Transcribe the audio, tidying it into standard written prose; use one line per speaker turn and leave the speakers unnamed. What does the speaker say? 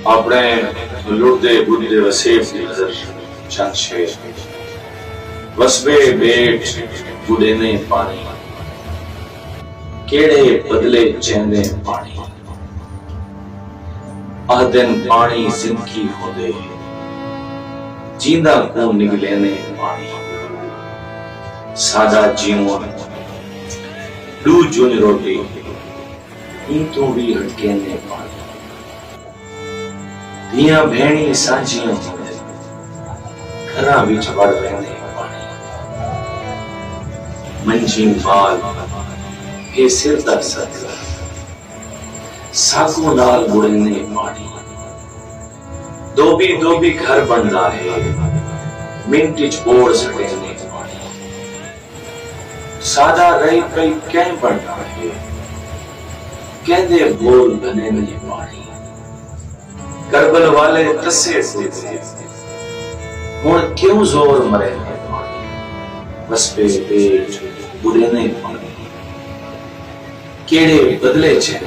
આપણે લૂટદે બુદ્ધે વસેફની નજર ચાંદશે વસબે બેટ બુડેને પાણી કેડે બદલે ચેને પાણી આ दिन पानी जिंदगी होदे जींदा को निकले ने पानी सादा जीवन दू जून रोटी ई तो भी हटके ने पानी दिया भेणी सांजियां होदे घरा विच वड़ रहने पानी मंजी माल ये सिर दा सदका सागो नाल बुड़ने पानी दो भी घर बनता है मिंटिच बोर सटेने पानी सादा रही कई क्या बनता है कहते बोल बने नहीं पानी करबल वाले तसे होते हुण क्यों जोर मरे पानी बस पे पेट बुड़ने पानी केड़े बदले छे